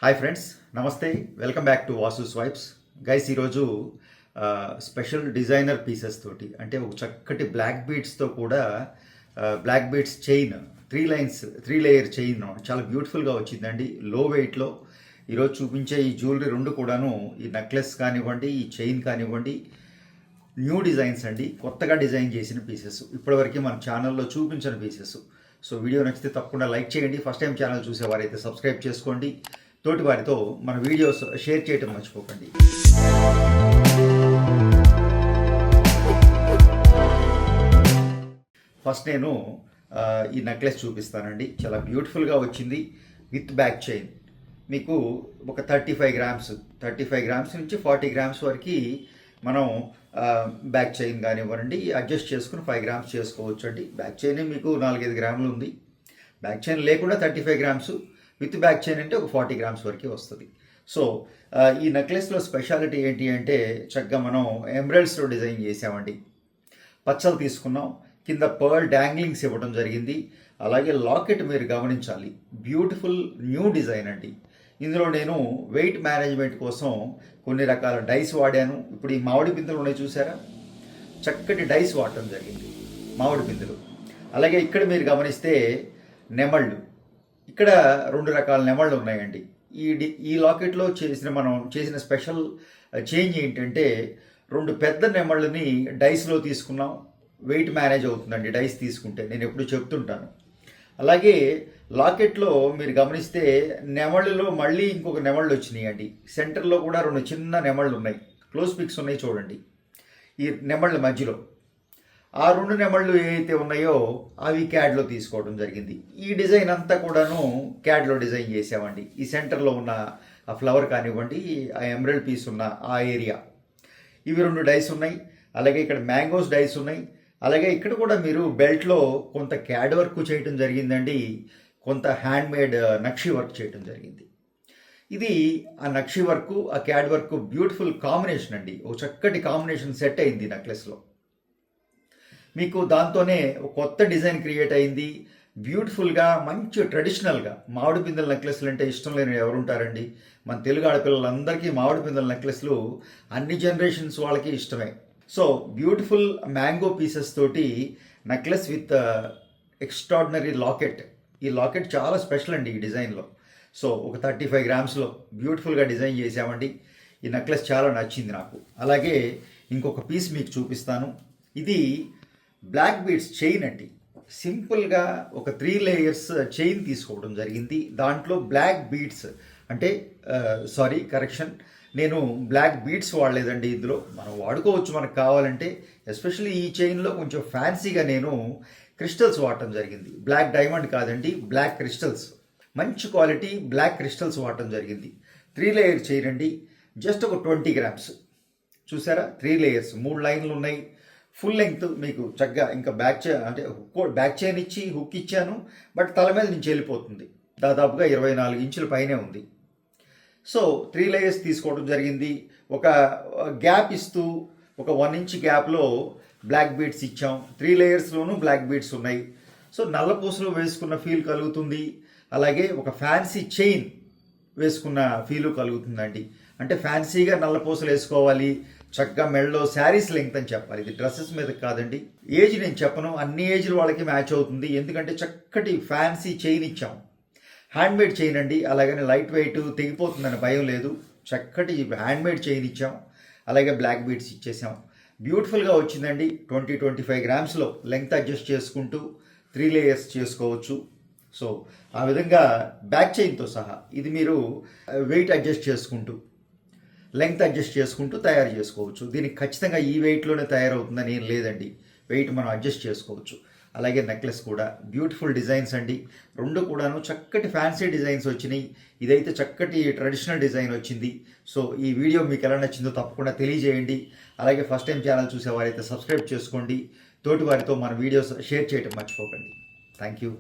Hi friends, నమస్తే. Welcome back to Vasu swipes. Guys, ఈరోజు special designer pieces తోటి, అంటే ఒక చక్కటి బ్లాక్ బీడ్స్తో కూడా black beads chain 3 layer chain చాలా బ్యూటిఫుల్గా వచ్చిందండి. లో వెయిట్లో ఈరోజు చూపించే ఈ జ్యువెలరీ రెండు కూడాను, ఈ నెక్లెస్ కానివ్వండి, ఈ చైన్ కానివ్వండి, న్యూ డిజైన్స్ అండి. కొత్తగా డిజైన్ చేసిన పీసెస్, ఇప్పటివరకు మన ఛానల్లో చూపించిన పీసెస్. సో వీడియో నచ్చితే తప్పకుండా లైక్ చేయండి. ఫస్ట్ టైం ఛానల్ చూసేవారైతే సబ్స్క్రైబ్ చేసుకోండి. తోటి వారితో మన వీడియోస్ షేర్ చేయటం మర్చిపోకండి. ఫస్ట్ నేను ఈ నెక్లెస్ చూపిస్తానండి. చాలా బ్యూటిఫుల్గా వచ్చింది విత్ బ్యాక్ చైన్. మీకు ఒక 35 గ్రామ్స్ నుంచి 40 గ్రామ్స్ వరకు మనం బ్యాక్ చైన్ కానివ్వండి అడ్జస్ట్ చేసుకుని 5 గ్రామ్స్ చేసుకోవచ్చు అండి. బ్యాక్ చైన్ మీకు 4-5 గ్రాములు ఉంది. బ్యాక్ చైన్ లేకుండా 35 గ్రామ్స్, విత్ బ్యాక్ చైన్ అంటే ఒక 40 గ్రామ్స్ వరకు వస్తుంది. సో ఈ నెక్లెస్లో స్పెషాలిటీ ఏంటి అంటే, చక్కగా మనం ఎంబ్రాయిడరీస్లో డిజైన్ చేసామండి. పచ్చలు తీసుకున్నాం, కింద పర్ల్ డాంగ్లింగ్స్ ఇవ్వడం జరిగింది. అలాగే లాకెట్ మీరు గమనించాలి, బ్యూటిఫుల్ న్యూ డిజైన్ అండి. ఇందులో నేను వెయిట్ మేనేజ్మెంట్ కోసం కొన్ని రకాల డైస్ వాడాను. ఇప్పుడు ఈ మామిడి పిందెలు ఉన్నాయి చూసారా, చక్కటి డైస్ వాడటం జరిగింది మామిడి పిందెలు. అలాగే ఇక్కడ మీరు గమనిస్తే నెమళ్ళు, ఇక్కడ 2 రకాల నెమళ్ళు ఉన్నాయండి. ఈ లాకెట్లో మనం చేసిన స్పెషల్ చేంజ్ ఏంటంటే, 2 పెద్ద నెమళ్ళని డైస్లో తీసుకున్నాం. వెయిట్ మేనేజ్ అవుతుందండి డైస్ తీసుకుంటే, నేను ఎప్పుడు చెప్తుంటాను. అలాగే లాకెట్లో మీరు గమనిస్తే నెమళ్ళలో మళ్ళీ ఇంకొక నెమళ్ళు వచ్చినాయండి. సెంటర్లో కూడా 2 చిన్న నెమళ్ళు ఉన్నాయి, క్లోజ్ పిక్స్ ఉన్నాయి చూడండి ఈ నెమళ్ళ మధ్యలో. ఆ 2 నెమళ్ళు ఏవైతే ఉన్నాయో అవి క్యాడ్లో తీసుకోవడం జరిగింది. ఈ డిజైన్ అంతా కూడాను క్యాడ్లో డిజైన్ చేసామండి. ఈ సెంటర్లో ఉన్న ఆ ఫ్లవర్ కానివ్వండి, ఆ ఎమరల్డ్ పీస్ ఉన్న ఆ ఏరియా, ఇవి 2 డైస్ ఉన్నాయి. అలాగే ఇక్కడ మ్యాంగోస్ డైస్ ఉన్నాయి. అలాగే ఇక్కడ కూడా మీరు బెల్ట్లో కొంత క్యాడ్ వర్క్ చేయడం జరిగిందండి, కొంత హ్యాండ్మేడ్ నక్షి వర్క్ చేయడం జరిగింది. ఇది ఆ నక్షి వర్క్, ఆ క్యాడ్ వర్క్ బ్యూటిఫుల్ కాంబినేషన్ అండి. ఒక చక్కటి కాంబినేషన్ సెట్ అయింది నెక్లెస్లో. మీకు దాంతోనే ఒక కొత్త డిజైన్ క్రియేట్ అయింది. బ్యూటిఫుల్గా మంచి ట్రెడిషనల్గా మామిడి పిందెల నెక్లెస్లు అంటే ఇష్టం లేని ఎవరుంటారండి? మన తెలుగు ఆడపిల్లలందరికీ మామిడి పిందెల నెక్లెస్లు అన్ని జనరేషన్స్ వాళ్ళకి ఇష్టమే. సో బ్యూటిఫుల్ మ్యాంగో పీసెస్ తోటి నెక్లెస్ విత్ ఎక్స్ట్రాడినరీ లాకెట్. ఈ లాకెట్ చాలా స్పెషల్ అండి ఈ డిజైన్లో. సో ఒక 35 గ్రామ్స్లో బ్యూటిఫుల్గా డిజైన్ చేసామండి. ఈ నెక్లెస్ చాలా నచ్చింది నాకు. అలాగే ఇంకొక పీస్ మీకు చూపిస్తాను. ఇది బ్లాక్ బీడ్స్ చైన్ అండి. సింపుల్గా ఒక 3 లేయర్స్ చైన్ తీసుకోవడం జరిగింది. దాంట్లో బ్లాక్ బీడ్స్ అంటే కరెక్షన్, నేను బ్లాక్ బీడ్స్ వాడలేదండి. ఇందులో మనం వాడుకోవచ్చు మనకు కావాలంటే. ఎస్పెషల్లీ ఈ చైన్లో కొంచెం ఫ్యాన్సీగా నేను క్రిస్టల్స్ వాడటం జరిగింది. బ్లాక్ డైమండ్ కాదండి, బ్లాక్ క్రిస్టల్స్, మంచి క్వాలిటీ బ్లాక్ క్రిస్టల్స్ వాడటం జరిగింది. 3 లేయర్ చైన్ అండి. జస్ట్ ఒక 20 గ్రామ్స్ చూసారా, 3 లేయర్స్, 3 లైన్లు ఉన్నాయి. ఫుల్ లెంగ్త్ మీకు చక్కగా. ఇంకా బ్యాక్ చైన్ అంటే బ్యాక్ చైన్ ఇచ్చి హుక్ ఇచ్చాను, బట్ తల మీద నుంచి వెళ్ళిపోతుంది. దాదాపుగా 24 ఇంచుల పైనే ఉంది. సో 3 లేయర్స్ తీసుకోవడం జరిగింది. ఒక గ్యాప్ ఇస్తూ ఒక 1 ఇంచ్ గ్యాప్లో బ్లాక్ బీడ్స్ ఇచ్చాం. 3 లేయర్స్లోనూ బ్లాక్ బీడ్స్ ఉన్నాయి. సో నల్ల పూసలు వేసుకున్న ఫీల్ కలుగుతుంది. అలాగే ఒక ఫ్యాన్సీ చైన్ వేసుకున్న ఫీలు కలుగుతుందండి. అంటే ఫ్యాన్సీగా నల్ల పూసలు వేసుకోవాలి, చక్కగా మెడలో శారీస్ లెంగ్త్ అని చెప్పాలి. ఇది డ్రెస్సెస్ మీద కాదండి. ఏజ్ నేను చెప్పను, అన్ని ఏజ్ల వాళ్ళకి మ్యాచ్ అవుతుంది. ఎందుకంటే చక్కటి ఫ్యాన్సీ చైన్ ఇచ్చాం, హ్యాండ్మేడ్ చైన్ అండి. అలాగని లైట్ వెయిట్ తెగిపోతుందని భయం లేదు. చక్కటి హ్యాండ్మేడ్ చైన్ ఇచ్చాం. అలాగే బ్లాక్ బీడ్స్ ఇచ్చేసాం. బ్యూటిఫుల్గా వచ్చిందండి. 20-25 గ్రామ్స్లో లెంగ్త్ అడ్జస్ట్ చేసుకుంటూ 3 లేయర్స్ చేసుకోవచ్చు. సో ఆ విధంగా బ్యాక్ చైన్తో సహా ఇది మీరు వెయిట్ అడ్జస్ట్ చేసుకుంటూ, లెంగ్త్ అడ్జస్ట్ చేసుకుంటూ తయారు చేసుకోవచ్చు. దీనికి ఖచ్చితంగా ఈ వెయిట్లోనే తయారవుతుందని ఏం లేదండి, వెయిట్ మనం అడ్జస్ట్ చేసుకోవచ్చు. అలాగే నెక్లెస్ కూడా బ్యూటిఫుల్ డిజైన్స్ అండి. 2 కూడాను చక్కటి ఫ్యాన్సీ డిజైన్స్ వచ్చినాయి. ఇదైతే చక్కటి ట్రెడిషనల్ డిజైన్ వచ్చింది. సో ఈ వీడియో మీకు ఎలా నచ్చిందో తప్పకుండా తెలియజేయండి. అలాగే ఫస్ట్ టైం ఛానల్ చూసేవారైతే సబ్స్క్రైబ్ చేసుకోండి. తోటి వారితో మన వీడియోస్ షేర్ చేయడం మర్చిపోకండి. Thank you.